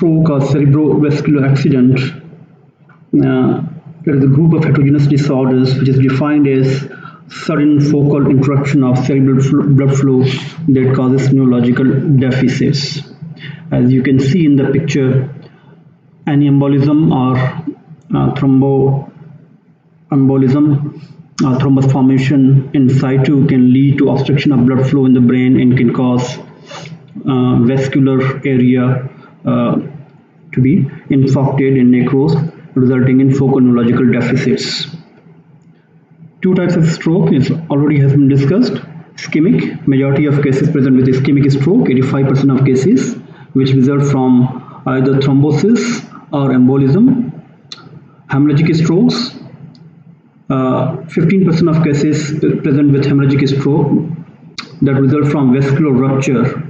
stroke or cerebrovascular accident, it is a group of heterogeneous disorders which is defined as sudden focal interruption of cerebral blood flow that causes neurological deficits. As you can see in the picture, any embolism or thromboembolism or thrombus formation in situ can lead to obstruction of blood flow in the brain and can cause vascular area to be infarcted and necrosed, resulting in focal neurological deficits. Two types of stroke already has been discussed. Ischemic, majority of cases present with ischemic stroke, 85% of cases, which result from either thrombosis or embolism. Hemorrhagic strokes, 15% of cases present with hemorrhagic stroke that result from vascular rupture,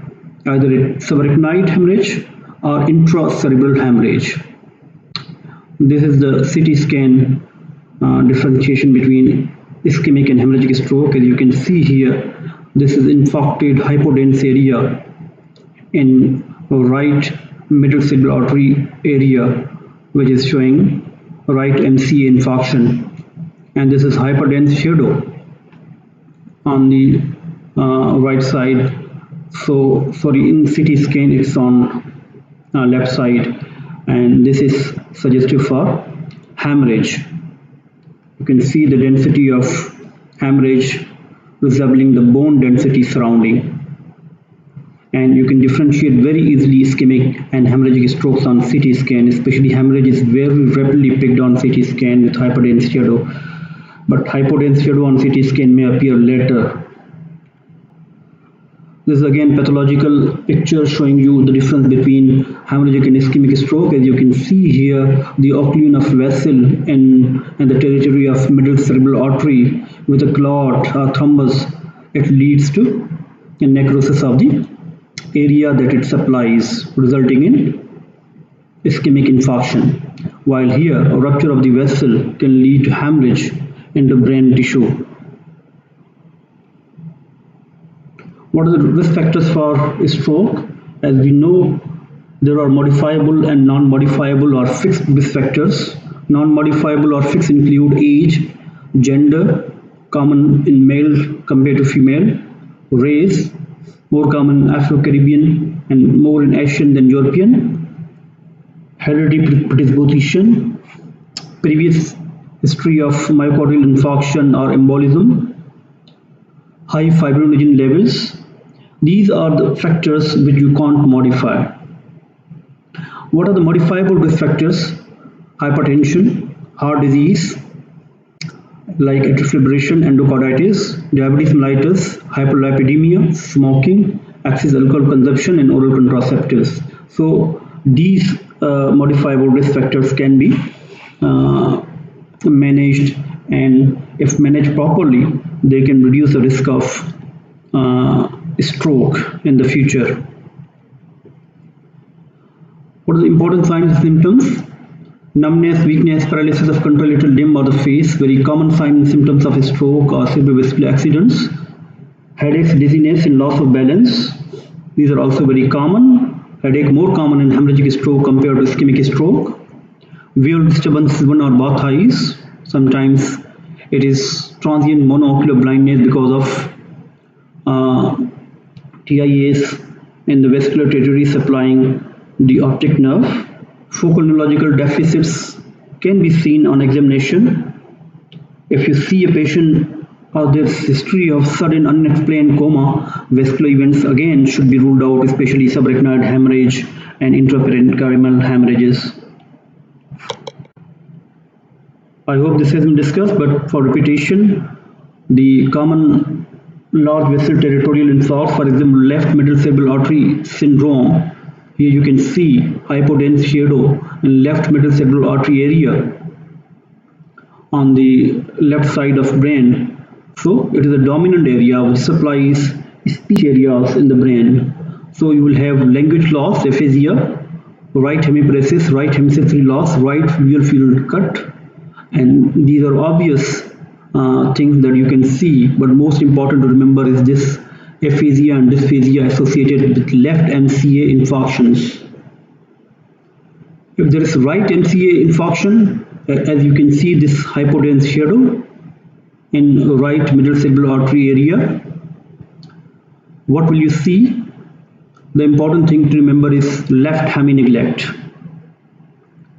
either subarachnoid hemorrhage or intracerebral hemorrhage. This is the CT scan differentiation between ischemic and hemorrhagic stroke. As you can see here, this is infarcted hypodense area in right middle cerebral artery area, which is showing right MCA infarction, and this is hyperdense shadow on the right side. So sorry, in CT scan it's on left side, and this is suggestive for hemorrhage. You can see the density of hemorrhage resembling the bone density surrounding, and you can differentiate very easily ischemic and hemorrhagic strokes on CT scan. Especially hemorrhage is very rapidly picked on CT scan with hyperdense shadow, but hypodense shadow on CT scan may appear later. This is again pathological picture showing you the difference between hemorrhagic and ischemic stroke. As you can see here, the occlusion of vessel in the territory of middle cerebral artery with a clot or thrombus, it leads to a necrosis of the area that it supplies, resulting in ischemic infarction. While here, a rupture of the vessel can lead to hemorrhage into brain tissue. What are the risk factors for stroke? As we know, there are modifiable and non-modifiable or fixed risk factors. Non-modifiable or fixed include age, gender, common in male compared to female, race, more common in Afro-Caribbean and more in Asian than European, hereditary predisposition, previous history of myocardial infarction or embolism, high fibrinogen levels. These are the factors which you can't modify. What are the modifiable risk factors? Hypertension, heart disease like atrial fibrillation, endocarditis, diabetes mellitus, hyperlipidemia, smoking, excess alcohol consumption, and oral contraceptives. So these modifiable risk factors can be managed, and if managed properly, they can reduce the risk of stroke in the future. What are the important signs and symptoms? Numbness, weakness, paralysis of contralateral limb or the face, very common signs and symptoms of stroke or cerebrovascular accidents. Headaches, dizziness, and loss of balance. These are also very common. Headache more common in hemorrhagic stroke compared to ischemic stroke. Visual disturbance in one or both eyes. Sometimes it is transient monocular blindness because of TIAs in the vascular territory supplying the optic nerve. Focal neurological deficits can be seen on examination. If you see a patient or there's history of sudden unexplained coma, vascular events again should be ruled out, especially subarachnoid hemorrhage and intraparenchymal hemorrhages. I hope this has been discussed, but for repetition, the common large vessel territorial infarct, for example, left middle cerebral artery syndrome. Here you can see hypodense shadow in left middle cerebral artery area on the left side of brain. So it is a dominant area which supplies speech areas in the brain. So you will have language loss, aphasia, right hemiparesis, right hemisensory loss, right visual field cut, and these are obvious things that you can see, but most important to remember is this aphasia and dysphagia associated with left MCA infarctions. If there is right MCA infarction, as you can see this hypodense shadow in right middle cerebral artery area, what will you see? The important thing to remember is left hemi neglect.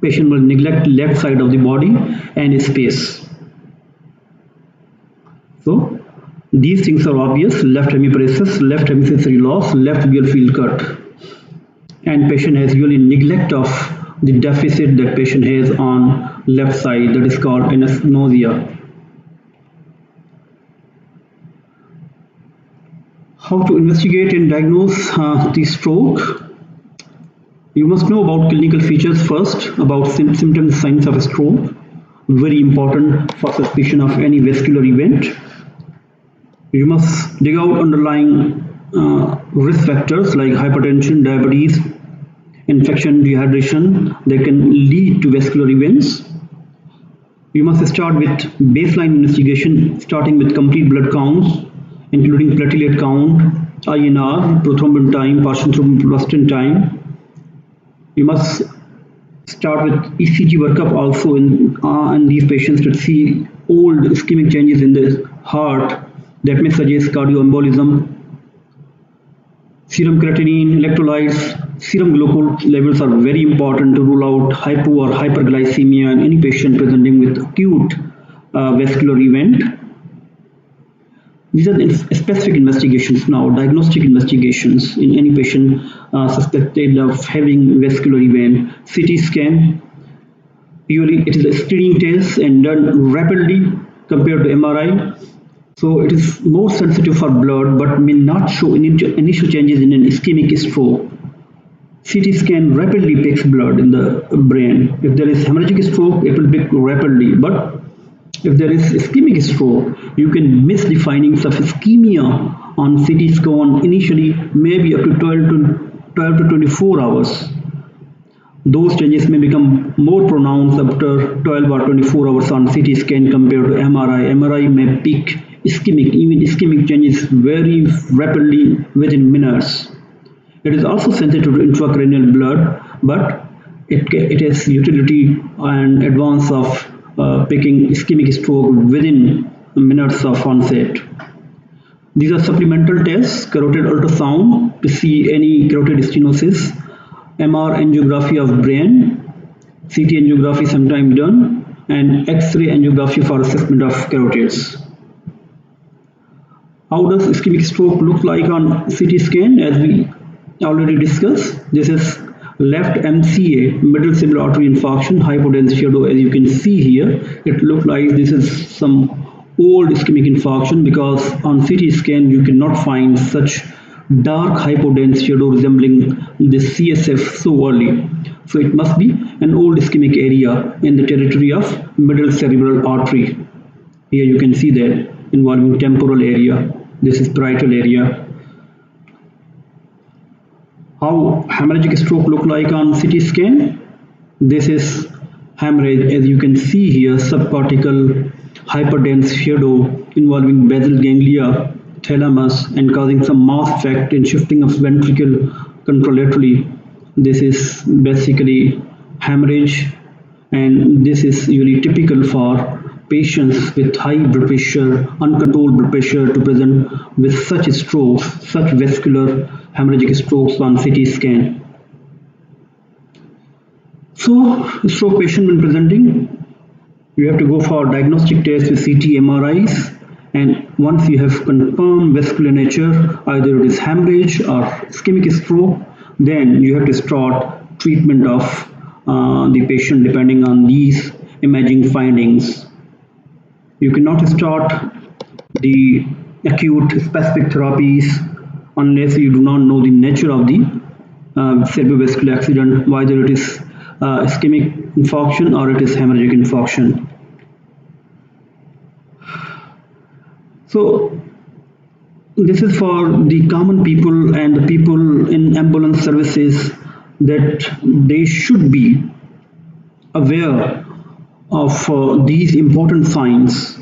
Patient will neglect left side of the body and space. So these things are obvious: left hemiparesis, left hemisensory loss, left visual field cut, and patient has usually neglect of the deficit that patient has on left side, that is called anosmia. How to investigate and diagnose the stroke? You must know about clinical features first, about symptoms, signs of a stroke, very important for suspicion of any vascular event. You must dig out underlying risk factors like hypertension, diabetes, infection, dehydration that can lead to vascular events. You must start with baseline investigation, starting with complete blood counts, including platelet count, INR, prothrombin time, partial thromboplastin time. You must start with ECG workup also in these patients to see old ischemic changes in the heart that may suggest cardioembolism. Serum creatinine, electrolytes, serum glucose levels are very important to rule out hypo or hyperglycemia in any patient presenting with acute vascular event. These are the specific investigations now, diagnostic investigations in any patient suspected of having vascular event. CT scan, usually it is a screening test and done rapidly compared to MRI. So it is more sensitive for blood but may not show initial changes in an ischemic stroke. CT scan rapidly picks blood in the brain. If there is hemorrhagic stroke, it will pick rapidly, but if there is ischemic stroke, you can miss the findings of ischemia on CT scan initially, maybe up to 12 to 24 hours. Those changes may become more pronounced after 12 or 24 hours on CT scan compared to MRI. MRI may peak ischemic, even ischemic changes very rapidly within minutes. It is also sensitive to intracranial blood, but it has utility and advance of picking ischemic stroke within minutes of onset. These are supplemental tests: carotid ultrasound to see any carotid stenosis, MR angiography of brain, CT angiography sometimes done, and X-ray angiography for assessment of carotids. How does ischemic stroke look like on CT scan? As we already discussed, this is left MCA, middle cerebral artery infarction, hypodense shadow. As you can see here, it looks like this is some old ischemic infarction, because on CT scan you cannot find such dark hypodense shadow resembling the CSF so early. So it must be an old ischemic area in the territory of middle cerebral artery. Here you can see that involving temporal area. This is parietal area. How hemorrhagic stroke look like on CT scan? This is hemorrhage. As you can see here, subcortical hyperdense shadow involving basal ganglia, thalamus, and causing some mass effect in shifting of ventricle contralaterally. This is basically hemorrhage, and this is usually typical for patients with high blood pressure, uncontrolled blood pressure, to present with such strokes, such vascular hemorrhagic strokes on CT scan. So, stroke patient when presenting, you have to go for diagnostic tests with CT, MRIs, and once you have confirmed vascular nature, either it is hemorrhage or ischemic stroke, then you have to start treatment of the patient depending on these imaging findings. You cannot start the acute specific therapies unless you do not know the nature of the cerebrovascular accident, whether it is ischemic infarction or it is hemorrhagic infarction. So this is for the common people and the people in ambulance services, that they should be aware of these important signs.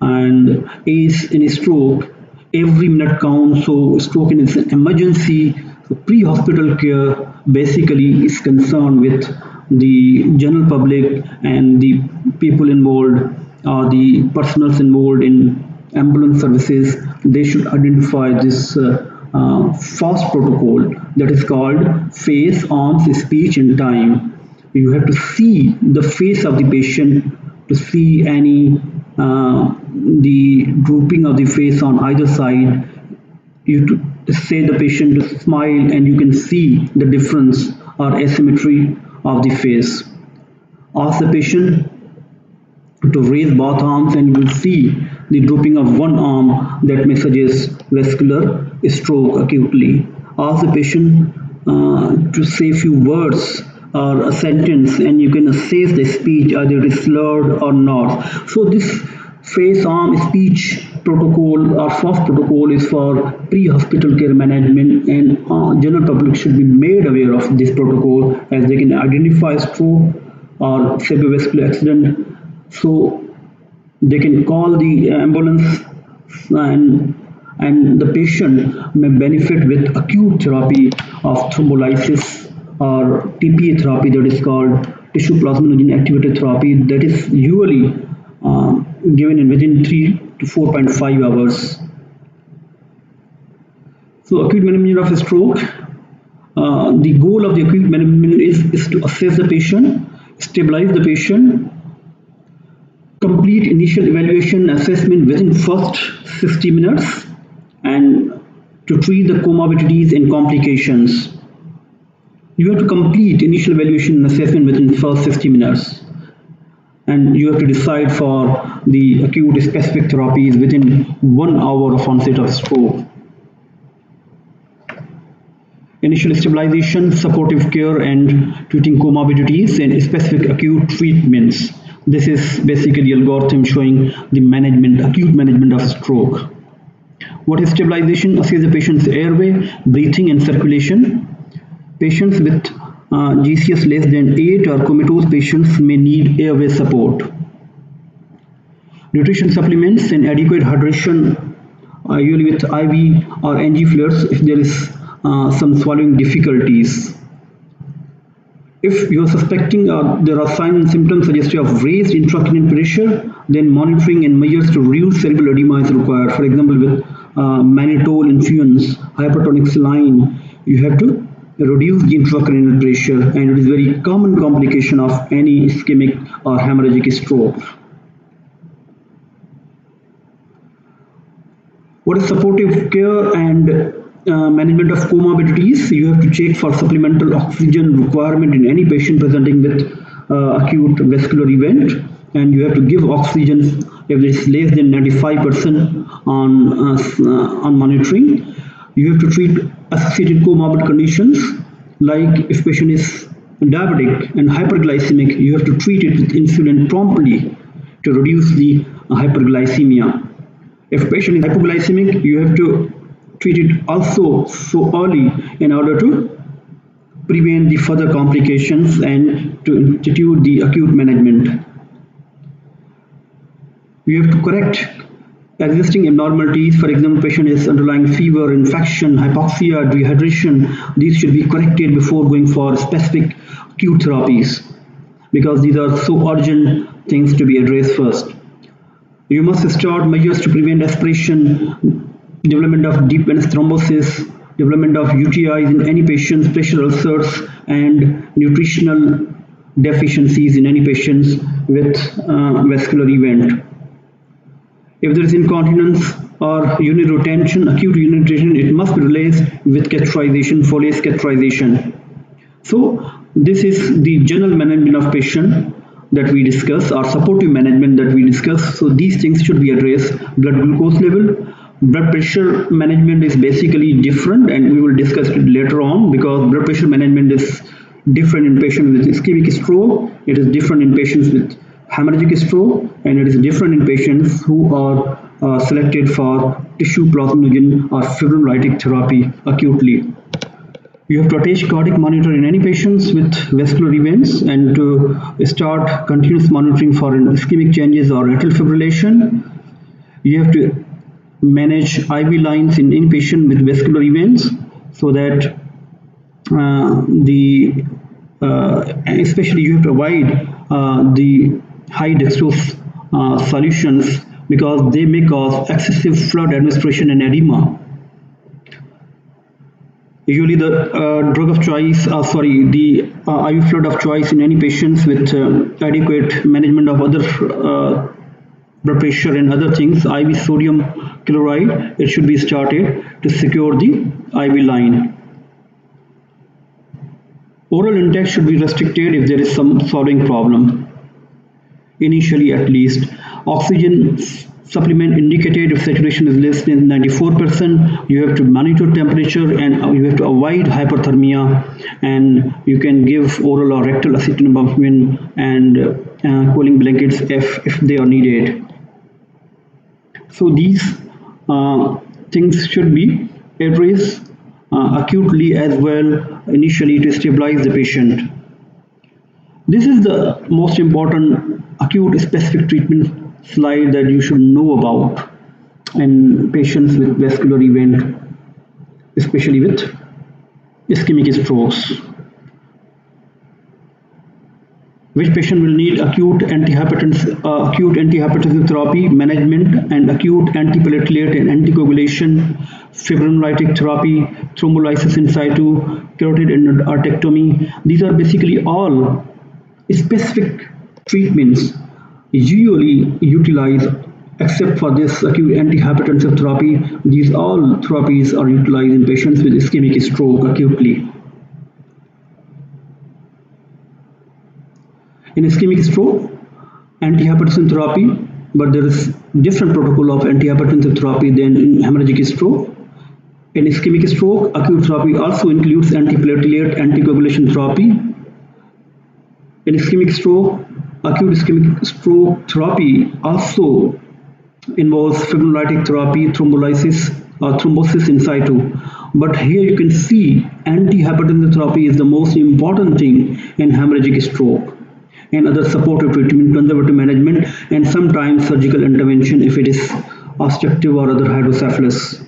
And is in a stroke, every minute counts. So stroke is an emergency. So pre-hospital care basically is concerned with the general public and the people involved or the personnel involved in ambulance services, they should identify this FAST protocol, that is called face, arms, speech and time. You have to see the face of the patient to see any the drooping of the face on either side. You to say the patient to smile and you can see the difference or asymmetry of the face. Ask the patient to raise both arms and you will see the drooping of one arm, that may suggest vascular stroke acutely. Ask the patient to say a few words or a sentence and you can assess the speech, either it is slurred or not. So this face, arm, speech protocol or FAST protocol is for pre-hospital care management, and general public should be made aware of this protocol as they can identify stroke or cerebrovascular accident, so they can call the ambulance, and the patient may benefit with acute therapy of thrombolysis or TPA therapy, that is called tissue plasminogen activated therapy, that is usually given in within 3 to 4.5 hours. So acute management of a stroke, the goal of the acute management is to assess the patient, stabilize the patient, complete initial evaluation assessment within first 60 minutes, and to treat the comorbidities and complications. You have to complete initial evaluation and assessment within first 60 minutes. And you have to decide for the acute specific therapies within 1 hour of onset of stroke. Initial stabilization, supportive care, and treating comorbidities and specific acute treatments. This is basically algorithm showing the management, acute management of stroke. What is stabilization? Assess the patient's airway, breathing and circulation. Patients with GCS less than 8 or comatose patients may need airway support. Nutrition supplements and adequate hydration, usually with IV or NG fluids if there is some swallowing difficulties. If you are suspecting there are signs and symptoms suggestive of raised intracranial pressure, then monitoring and measures to reduce cerebral edema is required. For example, with mannitol infusions, hypertonic saline, you have to reduce the intracranial pressure, and it is very common complication of any ischemic or hemorrhagic stroke. What is supportive care and management of comorbidities? You have to check for supplemental oxygen requirement in any patient presenting with acute vascular event, and you have to give oxygen if it is less than 95% on monitoring. You have to treat associated comorbid conditions, like if patient is diabetic and hyperglycemic, you have to treat it with insulin promptly to reduce the hyperglycemia. If patient is hypoglycemic, you have to treat it also so early in order to prevent the further complications and to institute the acute management. You have to correct existing abnormalities. For example, patient is underlying fever, infection, hypoxia, dehydration. These should be corrected before going for specific acute therapies, because these are so urgent things to be addressed first. You must start measures to prevent aspiration, development of deep venous thrombosis, development of UTIs in any patients, pressure ulcers, and nutritional deficiencies in any patients with vascular event. If there is incontinence or urinary retention, acute urinary retention, it must be replaced with catheterization, Foley's catheterization. So this is the general management of patient that we discuss, or supportive management that we discuss. So these things should be addressed. Blood glucose level, blood pressure management is basically different, and we will discuss it later on, because blood pressure management is different in patients with ischemic stroke, it is different in patients with hemorrhagic stroke, and it is different in patients who are selected for tissue plasminogen or fibrinolytic therapy acutely. You have to attach cardiac monitor in any patients with vascular events, and to start continuous monitoring for ischemic changes or atrial fibrillation. You have to manage IV lines in any patient with vascular events, so that the especially you have to avoid the high dextrose solutions because they may cause excessive fluid administration and edema. Usually the drug of choice, the IV fluid of choice in any patients with adequate management of other blood pressure and other things, IV sodium chloride, it should be started to secure the IV line. Oral intake should be restricted if there is some swallowing problem, initially at least. Oxygen supplement indicated if saturation is less than 94%. You have to monitor temperature and you have to avoid hypothermia, and you can give oral or rectal acetaminophen and cooling blankets if they are needed. So these things should be addressed acutely as well initially to stabilize the patient. This is the most important acute specific treatment slide that you should know about in patients with vascular event, especially with ischemic strokes. Which patient will need acute antihypertensive therapy management and acute antiplatelet and anticoagulation, fibrinolytic therapy, thrombolysis in situ, carotid endarterectomy. These are basically all specific treatments usually utilized, except for this acute antihypertensive therapy. These all therapies are utilized in patients with ischemic stroke acutely. In ischemic stroke, antihypertensive therapy, but there is different protocol of antihypertensive therapy than in hemorrhagic stroke. In ischemic stroke, acute therapy also includes antiplatelet, anticoagulation therapy. In ischemic stroke, acute ischemic stroke therapy also involves fibrinolytic therapy, thrombolysis or thrombosis in situ. But here you can see antihypertensive therapy is the most important thing in hemorrhagic stroke, and other supportive treatment, conservative management, and sometimes surgical intervention if it is obstructive or other hydrocephalus.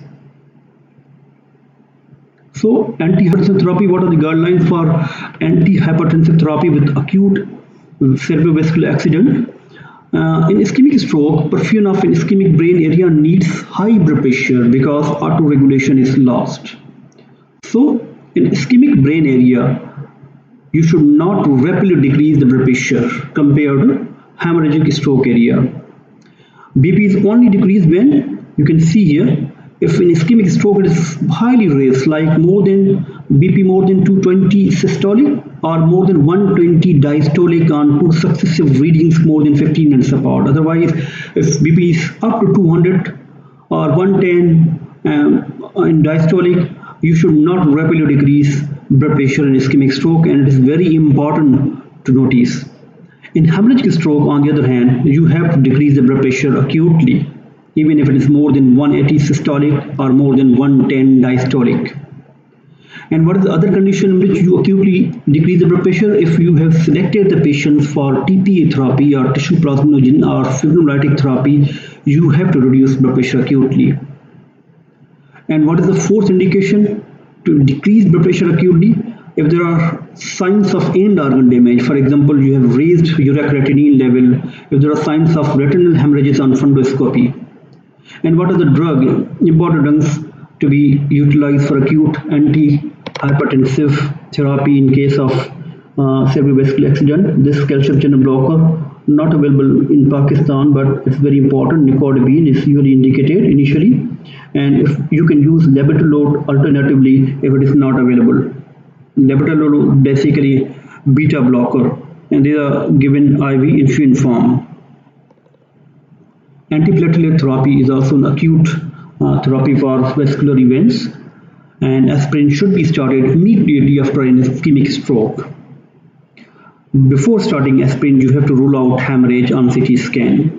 So antihypertensive therapy, what are the guidelines for antihypertensive therapy with acute cerebrovascular accident? In ischemic stroke, perfusion of an ischemic brain area needs high blood pressure because autoregulation is lost. So in ischemic brain area, you should not rapidly decrease the blood pressure compared to hemorrhagic stroke area. BP is only decreased when, you can see here, if in ischemic stroke it is highly raised, like BP more than 220 systolic or more than 120 diastolic on two successive readings more than 15 minutes apart. Otherwise, if BP is up to 200 or 110 in diastolic, you should not rapidly decrease blood pressure in ischemic stroke, and it is very important to notice. In hemorrhagic stroke, on the other hand, you have to decrease the blood pressure acutely, even if it is more than 180 systolic or more than 110 diastolic. And what is the other condition in which you acutely decrease the blood pressure? If you have selected the patients for TPA therapy or tissue plasminogen or fibrinolytic therapy, you have to reduce blood pressure acutely. And what is the fourth indication to decrease blood pressure acutely? If there are signs of end organ damage, for example, you have raised uricreatinine level, if there are signs of retinal hemorrhages on fundoscopy. And what are the important drugs to be utilized for acute antihypertensive therapy in case of cerebrovascular accident? This calcium channel blocker, not available in Pakistan, but it's very important. Nicodipine is usually indicated initially, and if you can use labetalol alternatively if it is not available. Labetalol is basically beta blocker, and they are given IV infusion form. Antiplatelet therapy is also an acute therapy for vascular events, and aspirin should be started immediately after an ischemic stroke. Before starting aspirin, you have to rule out hemorrhage on CT scan.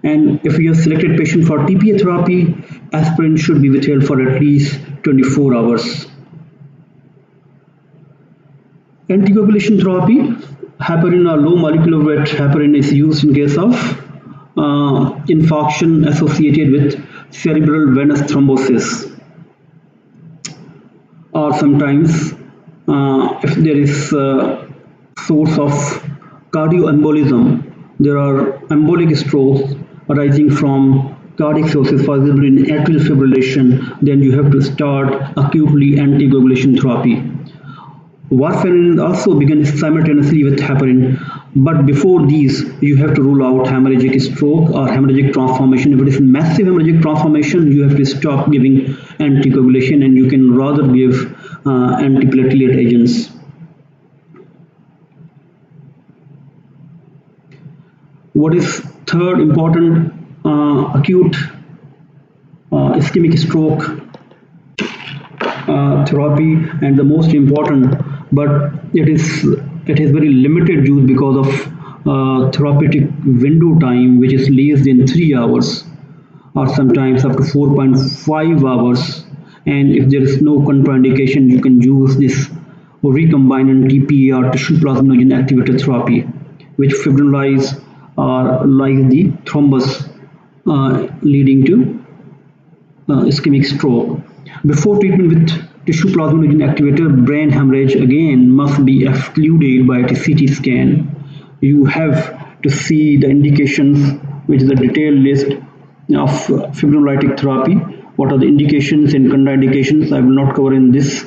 And if you have selected patient for TPA therapy, aspirin should be withheld for at least 24 hours. Anticoagulation therapy, heparin or low molecular weight heparin is used in case of infarction associated with cerebral venous thrombosis, or sometimes If there is a source of cardioembolism, there are embolic strokes arising from cardiac sources, for example in atrial fibrillation, then you have to start acutely anticoagulation therapy. Warfarin also begins simultaneously with heparin, but before these, you have to rule out hemorrhagic stroke or hemorrhagic transformation. If it is massive hemorrhagic transformation, you have to stop giving anticoagulation and you can rather give antiplatelet agents. What is third important acute ischemic stroke therapy, and the most important, but it has very limited use because of therapeutic window time, which is less than 3 hours or sometimes up to 4.5 hours. And if there is no contraindication, you can use this recombinant TPA or tissue plasminogen activator therapy, which fibrillarize or lyse the thrombus, leading to ischemic stroke. Before treatment with tissue plasminogen activator, brain hemorrhage again must be excluded by a CT scan. You have to see the indications, which is a detailed list of fibrinolytic therapy. What are the indications and contraindications? I will not cover in this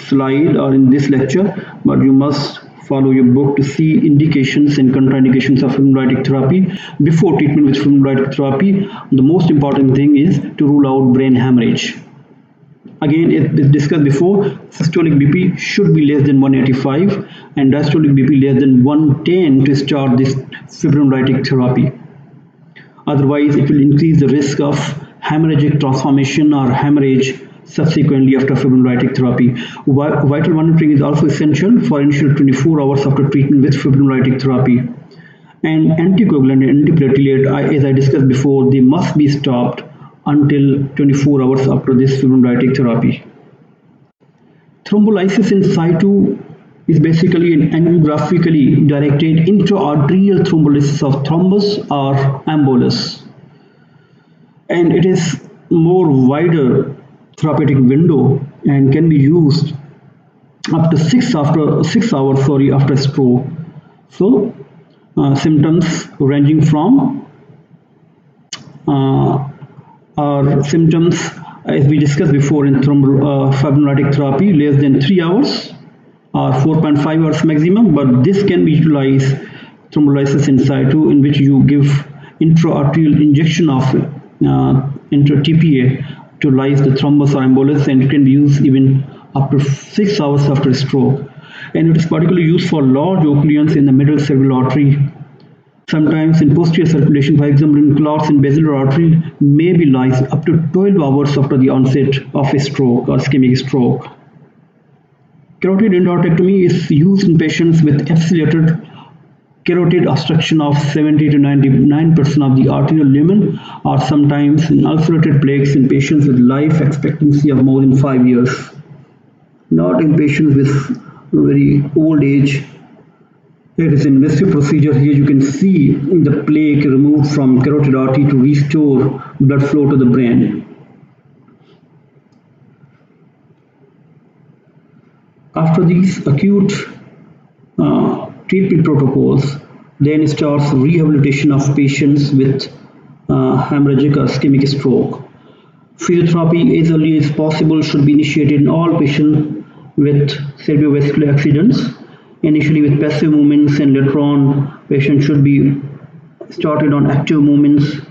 slide or in this lecture, but you must follow your book to see indications and contraindications of fibrinolytic therapy. Before treatment with fibrinolytic therapy, the most important thing is to rule out brain hemorrhage. Again, as discussed before, systolic BP should be less than 185 and diastolic BP less than 110 to start this fibrinolytic therapy. Otherwise, it will increase the risk of hemorrhagic transformation or hemorrhage subsequently after fibrinolytic therapy. Vital monitoring is also essential for initial 24 hours after treatment with fibrinolytic therapy. And anticoagulant and antiplatelet, as I discussed before, they must be stopped until 24 hours after this fibrinolytic therapy. Thrombolysis in situ is basically an angiographically directed intra-arterial thrombolysis of thrombus or embolus. And it is more wider therapeutic window and can be used up to 6 hours after stroke. So symptoms ranging from symptoms, as we discussed before in fibrinolytic therapy, less than 3 hours or 4.5 hours maximum, but this can be utilized thrombolysis in situ, in which you give intra-arterial injection of intra-TPA to lyse the thrombus or embolus, and it can be used even up to 6 hours after stroke. And it is particularly used for large occlusions in the middle cerebral artery. Sometimes in posterior circulation, for example in clots in basilar artery, may be lysed up to 12 hours after the onset of a stroke or ischemic stroke. Carotid endarterectomy is used in patients with accelerated carotid obstruction of 70 to 99% of the arterial lumen, or sometimes in ulcerated plaques in patients with life expectancy of more than 5 years. Not in patients with very old age. It is an invasive procedure. Here you can see the plaque removed from carotid artery to restore blood flow to the brain. After these acute treatment protocols, then starts rehabilitation of patients with hemorrhagic or ischemic stroke. Physiotherapy as early as possible should be initiated in all patients with cerebrovascular accidents. Initially with passive movements, and later on patients should be started on active movements.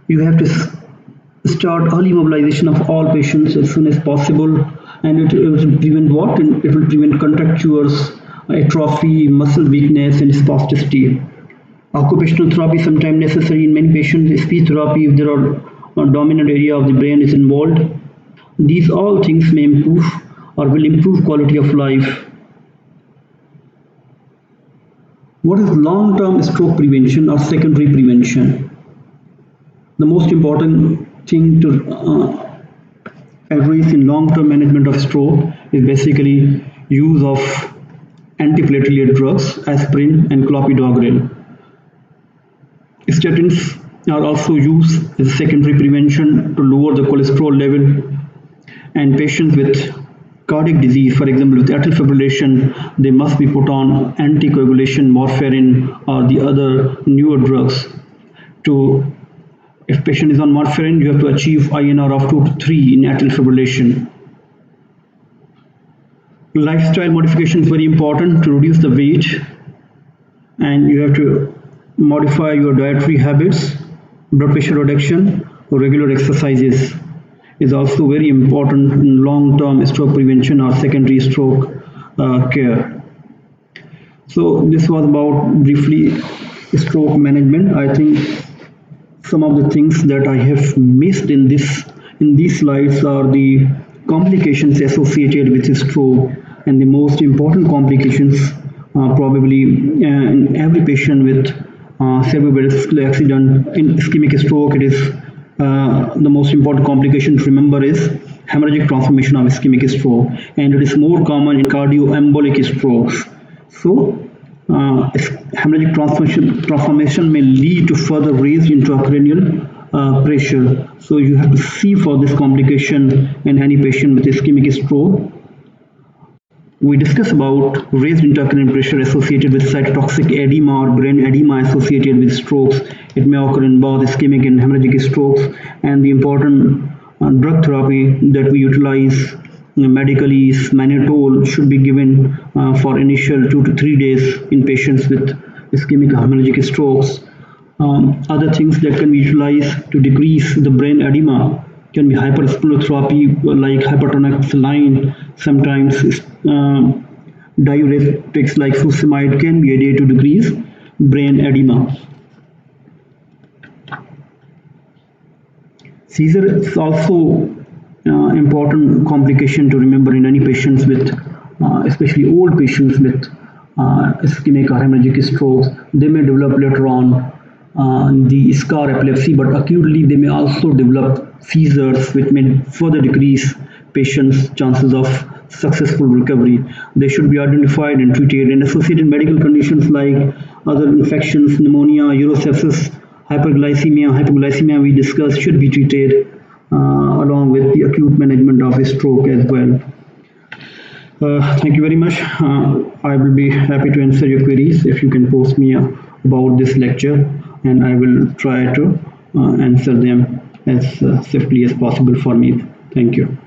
You have to start early mobilization of all patients as soon as possible, and it will prevent what? It will prevent contractures, atrophy, muscle weakness, and spasticity. Occupational therapy is sometimes necessary in many patients. Speech therapy if there are a dominant area of the brain is involved. These all things may improve or will improve quality of life. What is long-term stroke prevention or secondary prevention? The most important thing to address in long-term management of stroke is basically use of antiplatelet drugs, aspirin and clopidogrel. Statins are also used as a secondary prevention to lower the cholesterol level, and patients with cardiac disease, for example, with atrial fibrillation, they must be put on anticoagulation, warfarin, or the other newer drugs. If patient is on warfarin, you have to achieve INR of 2 to 3 in atrial fibrillation. Lifestyle modification is very important to reduce the weight, and you have to modify your dietary habits. Blood pressure reduction or regular exercises is also very important in long-term stroke prevention or secondary stroke care. So this was about briefly stroke management. I think some of the things that I have missed in these slides are the complications associated with stroke, and the most important complications probably in every patient with cerebrovascular accident. In ischemic stroke, it is the most important complication to remember is hemorrhagic transformation of ischemic stroke, and it is more common in cardioembolic strokes. So hemorrhagic transformation may lead to further raised intracranial pressure. So you have to see for this complication in any patient with ischemic stroke. We discuss about raised intracranial pressure associated with cytotoxic edema or brain edema associated with strokes. It may occur in both ischemic and hemorrhagic strokes, and the important drug therapy that we utilize medically is mannitol should be given for initial 2 to 3 days in patients with ischemic or hemorrhagic strokes. Other things that can be utilized to decrease the brain edema can be hypersplenotherapy like hypertonic saline. Sometimes diuretics like furosemide can be added to decrease brain edema. Seizure is also important complication to remember in any patients with, especially old patients with ischemic or hemorrhagic strokes. They may develop later on the scar epilepsy, but acutely they may also develop seizures, which may further decrease patients' chances of successful recovery. They should be identified and treated, and associated medical conditions like other infections, pneumonia, urosepsis, hypoglycemia we discussed should be treated along with the acute management of a stroke as well. Thank you very much. I will be happy to answer your queries if you can post me about this lecture, and I will try to answer them as swiftly as possible for me. Thank you.